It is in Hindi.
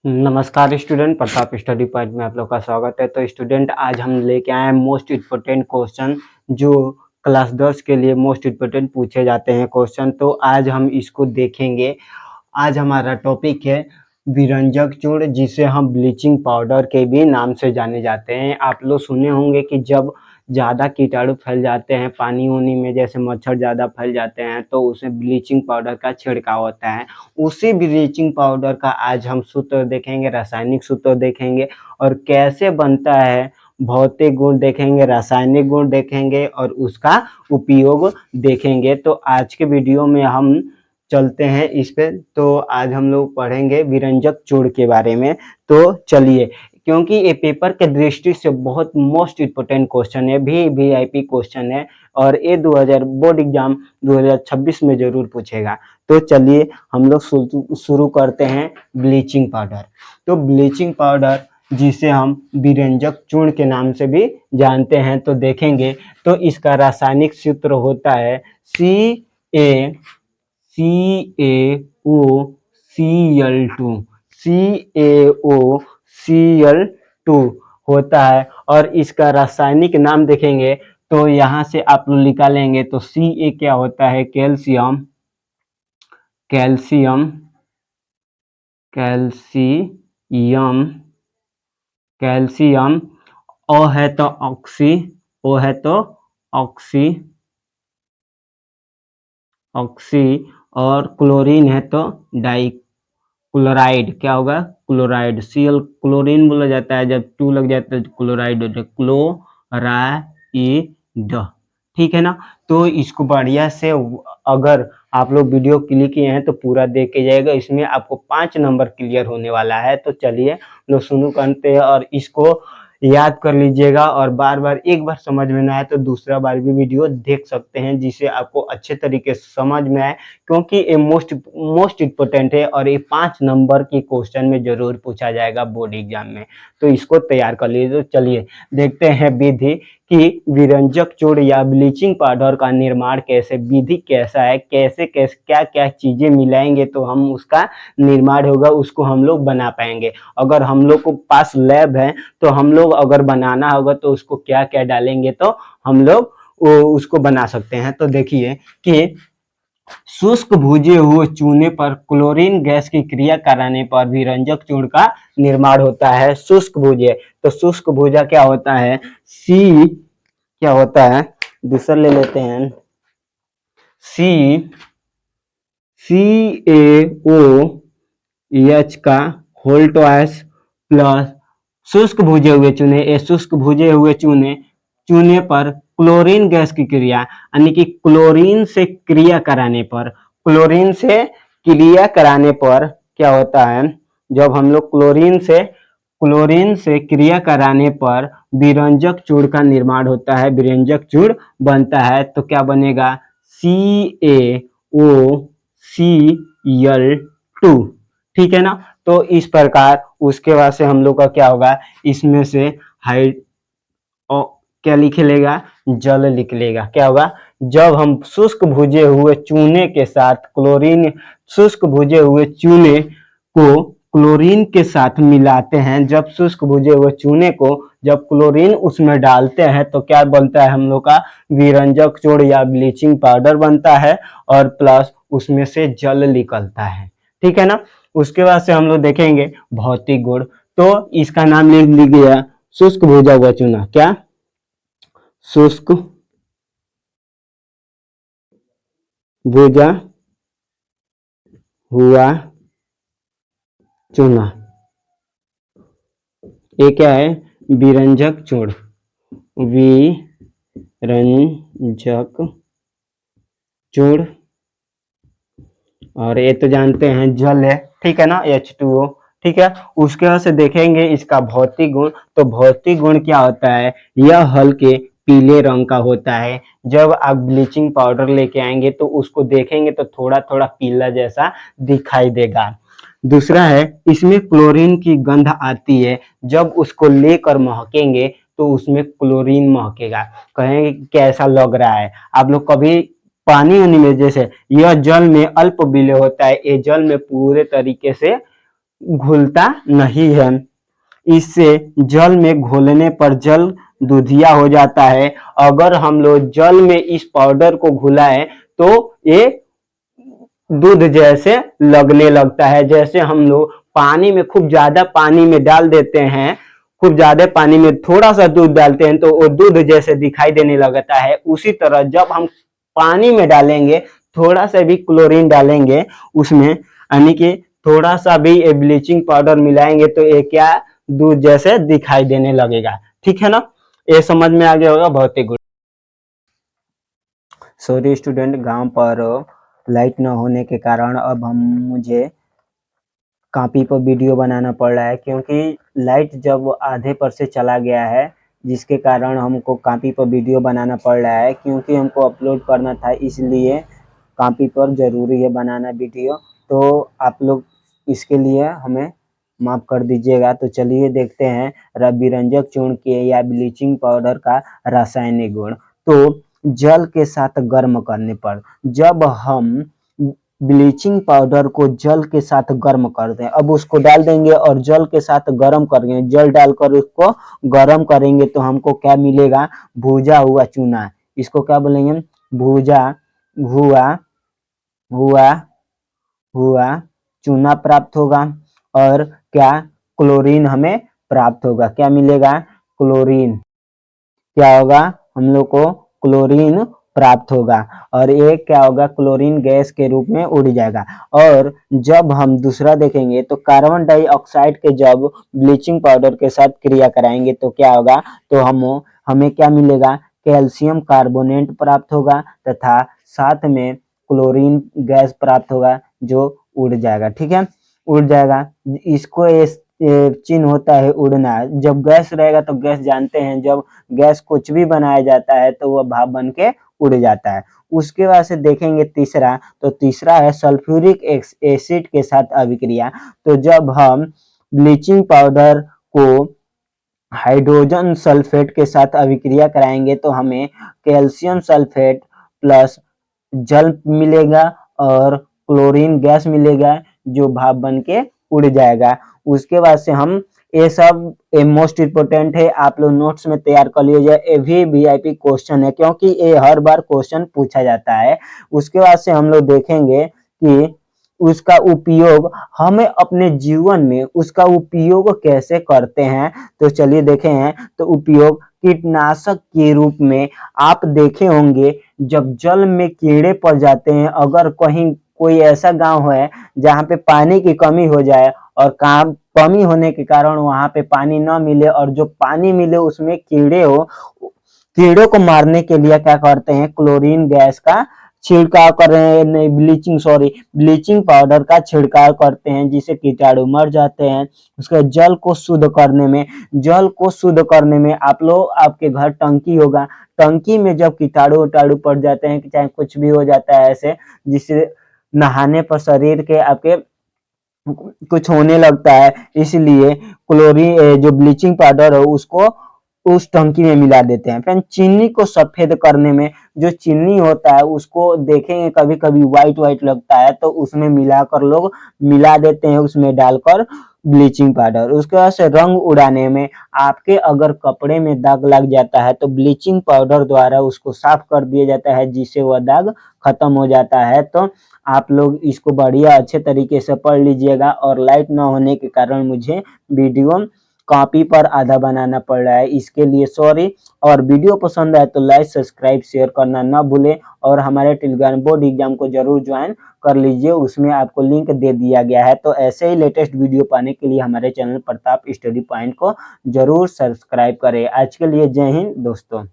नमस्कार स्टूडेंट, प्रताप स्टडी पॉइंट में आप लोग का स्वागत है। तो स्टूडेंट, आज हम लेके आए हैं मोस्ट इम्पोर्टेंट क्वेश्चन जो क्लास 10 के लिए मोस्ट इम्पोर्टेंट पूछे जाते हैं क्वेश्चन। तो आज हम इसको देखेंगे। आज हमारा टॉपिक है विरंजक चूर्ण, जिसे हम ब्लीचिंग पाउडर के भी नाम से जाने जाते हैं। आप लोग सुने होंगे कि जब ज़्यादा कीटाणु फैल जाते हैं पानी उनी में, जैसे मच्छर ज़्यादा फैल जाते हैं, तो उसमें ब्लीचिंग पाउडर का छिड़काव होता है। उसी ब्लीचिंग पाउडर का आज हम सूत्र देखेंगे, रासायनिक सूत्र देखेंगे और कैसे बनता है, भौतिक गुण देखेंगे, रासायनिक गुण देखेंगे और उसका उपयोग देखेंगे। तो आज के वीडियो में हम चलते हैं इस पे। तो आज हम लोग पढ़ेंगे विरंजक चूर्ण के बारे में। तो चलिए, क्योंकि ये पेपर के दृष्टि से बहुत मोस्ट इम्पोर्टेंट क्वेश्चन है, वीआईपी क्वेश्चन है और ये 2000 बोर्ड एग्जाम 2026 में जरूर पूछेगा। तो चलिए हम लोग शुरू करते हैं ब्लीचिंग पाउडर। तो ब्लीचिंग पाउडर, जिसे हम विरंजक चूर्ण के नाम से भी जानते हैं, तो देखेंगे तो इसका रासायनिक सूत्र होता है CaCO CaOCl2 होता है। और इसका रासायनिक नाम देखेंगे तो यहाँ से आप लोग निकालेंगे तो Ca क्या होता है, calcium, calcium calcium calcium. O है तो ऑक्सी, O है तो ऑक्सी ऑक्सी और क्लोरीन है तो डाई क्लोराइड। क्या होगा, क्लोराइड। Cl क्लोरीन बोला जाता है, जब 2 लग जाता है तो क्लोराइड होता है, क्लोराइड। ठीक है ना। तो इसको बढ़िया से, अगर आप लोग वीडियो क्लिक किए हैं तो पूरा देख के जाएगा, इसमें आपको 5 नंबर क्लियर होने वाला है। तो चलिए लोग शुरू करते हैं और इसको याद कर लीजिएगा। और बार बार, एक बार समझ में ना आए तो दूसरा बार भी वीडियो देख सकते हैं, जिससे आपको अच्छे तरीके से समझ में आए, क्योंकि ये मोस्ट इम्पोर्टेंट है और ये 5 नंबर की क्वेश्चन में जरूर पूछा जाएगा बोर्ड एग्जाम में। तो इसको तैयार कर लीजिए। तो चलिए देखते हैं विधि कि विरंजक चूर्ण या ब्लीचिंग पाउडर का निर्माण कैसे, विधि कैसा है, कैसे कैसे क्या क्या चीजें मिलाएंगे तो हम उसका निर्माण होगा, उसको हम लोग बना पाएंगे। अगर हम लोग को पास लैब है तो हम लोग अगर बनाना होगा तो उसको क्या क्या डालेंगे तो हम लोग उसको बना सकते हैं। तो देखिए कि शुष्क भुजे हुए चूने पर क्लोरीन गैस की क्रिया कराने पर विरंजक चूर्ण का निर्माण होता है। शुष्क भुजे, तो शुष्क भुजा क्या होता है, सी क्या होता है, दूसरा ले लेते हैं, CaOH का होल ट्वाइस प्लस शुष्क भुजे हुए चूने, ये शुष्क भुजे हुए चूने पर क्लोरीन गैस की क्रिया, यानी कि क्लोरीन से क्रिया कराने पर, क्लोरीन से क्रिया कराने पर क्या होता है, जब हम लोग क्लोरीन से क्रिया कराने पर विरंजक चूर्ण का निर्माण होता है, विरंजक चूर्ण बनता है। तो क्या बनेगा, CaOCl2। ठीक है ना। तो इस प्रकार उसके बाद से हम लोग का क्या होगा, इसमें से क्या लिखेगा, जल निकलेगा। क्या होगा, जब हम शुष्क भुजे हुए चूने के साथ शुष्क भुजे हुए चूने को क्लोरीन के साथ मिलाते हैं, जब शुष्क भुजे हुए चूने को जब क्लोरीन उसमें डालते हैं तो क्या बनता है, हम लोग का विरंजक चूर्ण या ब्लीचिंग पाउडर बनता है और प्लस उसमें से जल निकलता है। ठीक है ना। उसके बाद से हम लोग देखेंगे भौतिक गुण। तो इसका नाम लिख दिया शुष्क भुजा हुआ चूना। क्या, शुष्क भुजा हुआ चूना, ये क्या है, विरंजक चूर्ण, विरंजक चूर्ण। और ये तो जानते हैं जल है, ठीक है ना, H2O। ठीक है। उसके बाद से देखेंगे इसका भौतिक गुण। तो भौतिक गुण क्या होता है, यह हल्के पीले रंग का होता है। जब आप ब्लीचिंग पाउडर लेके आएंगे तो उसको देखेंगे तो थोड़ा थोड़ा पीला जैसा दिखाई देगा। दूसरा है, इसमें क्लोरीन की गंध आती है, जब उसको लेकर महकेंगे तो उसमें क्लोरीन महकेगा, कहेंगे कैसा लग रहा है। आप लोग कभी पानी उनी में, जैसे यह जल में अल्प विलेय होता है, ये जल में पूरे तरीके से घुलता नहीं है। इससे जल में घोलने पर जल दूधिया हो जाता है। अगर हम लोग जल में इस पाउडर को घुलाएं तो ये दूध जैसे लगने लगता है। जैसे हम लोग पानी में खूब ज्यादा पानी में डाल देते हैं, खूब ज्यादा पानी में थोड़ा सा दूध डालते हैं तो वो दूध जैसे दिखाई देने लगता है। उसी तरह जब हम पानी में डालेंगे, थोड़ा सा भी क्लोरीन डालेंगे उसमें, यानी कि थोड़ा सा भी ब्लीचिंग पाउडर मिलाएंगे तो ये क्या दूध जैसे दिखाई देने लगेगा। ठीक है ना, ये समझ में आ गया होगा। बहुत ही गुड। सॉरी स्टूडेंट, गांव पर लाइट न होने के कारण अब हम मुझे कॉपी पर वीडियो बनाना पड़ रहा है, क्योंकि लाइट जब आधे पर से चला गया है, जिसके कारण हमको कॉपी पर वीडियो बनाना पड़ रहा है, क्योंकि हमको अपलोड करना था, इसलिए कॉपी पर ज़रूरी है बनाना वीडियो। तो आप लोग इसके लिए हमें माफ़ कर दीजिएगा। तो चलिए देखते हैं रविरंजक चूर्ण के या ब्लीचिंग पाउडर का रासायनिक गुण। तो जल के साथ गर्म करने पर, जब हम ब्लीचिंग पाउडर को जल के साथ गर्म कर दें, अब उसको डाल देंगे और जल के साथ गर्म करेंगे, जल डालकर उसको गर्म करेंगे तो हमको क्या मिलेगा, भूजा हुआ चूना। इसको क्या बोलेंगे, भूजा हुआ हुआ हुआ चूना प्राप्त होगा। और क्या, क्लोरीन हमें प्राप्त होगा। क्या मिलेगा, क्लोरीन। क्या होगा, हम लोग को क्लोरीन प्राप्त होगा और ये क्या होगा, क्लोरीन गैस के रूप में उड़ जाएगा। और जब हम दूसरा देखेंगे तो कार्बन डाइऑक्साइड के जब ब्लीचिंग पाउडर के साथ क्रिया कराएंगे तो क्या होगा, तो हमें क्या मिलेगा, कैल्शियम कार्बोनेट प्राप्त होगा तथा साथ में क्लोरीन गैस प्राप्त होगा जो उड़ जाएगा। ठीक है, उड़ जाएगा। इसको ये चिन्ह होता है उड़ना। जब गैस रहेगा तो गैस जानते हैं, जब गैस कुछ भी बनाया जाता है तो वह भाप बन के उड़ जाता है। उसके बाद से देखेंगे तीसरा, तो तीसरा है सल्फ्यूरिक एसिड के साथ अभिक्रिया। तो जब हम ब्लीचिंग पाउडर को हाइड्रोजन सल्फेट के साथ अभिक्रिया कराएंगे तो हमें कैल्शियम सल्फेट प्लस जल मिलेगा और क्लोरीन गैस मिलेगा जो भाप बन के उड़ जाएगा। उसके बाद से हम ये सब मोस्ट इम्पोर्टेंट है, आप लोग नोट्स में तैयार कर लीजिए। ये भी वीआईपी क्वेश्चन है क्योंकि ये हर बार क्वेश्चन पूछा जाता है। उसके बाद से हम लोग देखेंगे कि उसका उपयोग हमें अपने जीवन में उसका उपयोग कैसे करते हैं। तो चलिए देखें हैं। तो उपयोग कीटनाशक के रूप में आप देखे होंगे, जब जल में कीड़े पड़ जाते हैं, अगर कहीं कोई ऐसा गांव है जहां पे पानी की कमी हो जाए और काम कमी होने के कारण वहां पे पानी न मिले और जो पानी मिले उसमें कीड़े हो, कीड़ों को मारने के लिए क्या करते हैं, क्लोरीन गैस का छिड़काव कर रहे हैं, नहीं ब्लीचिंग पाउडर का छिड़काव करते हैं जिससे कीटाणु मर जाते हैं। उसके जल को शुद्ध करने में आप लोग, आपके घर टंकी होगा, टंकी में जब कीटाणु उटाणु पड़ जाते हैं, चाहे कुछ भी हो जाता है ऐसे, जिससे नहाने पर शरीर के आपके कुछ होने लगता है, इसलिए क्लोरीन जो ब्लीचिंग पाउडर है उसको उस टंकी में मिला देते हैं। फिर चीनी को सफेद करने में, जो चीनी होता है उसको देखेंगे कभी कभी व्हाइट व्हाइट लगता है तो उसमें मिलाकर लोग मिला देते हैं, उसमें डालकर ब्लीचिंग पाउडर। उसके बाद से रंग उड़ाने में, आपके अगर कपड़े में दाग लग जाता है तो ब्लीचिंग पाउडर द्वारा उसको साफ कर दिया जाता है जिससे वह दाग खत्म हो जाता है। तो आप लोग इसको बढ़िया अच्छे तरीके से पढ़ लीजिएगा। और लाइट ना होने के कारण मुझे वीडियो कॉपी पर आधा बनाना पड़ रहा है, इसके लिए सॉरी। और वीडियो पसंद आए तो लाइक सब्सक्राइब शेयर करना ना भूलें और हमारे टेलीग्राम बोर्ड एग्जाम को जरूर ज्वाइन कर लीजिए, उसमें आपको लिंक दे दिया गया है। तो ऐसे ही लेटेस्ट वीडियो पाने के लिए हमारे चैनल प्रताप स्टडी पॉइंट को जरूर सब्सक्राइब करें। आज के लिए जय हिंद दोस्तों।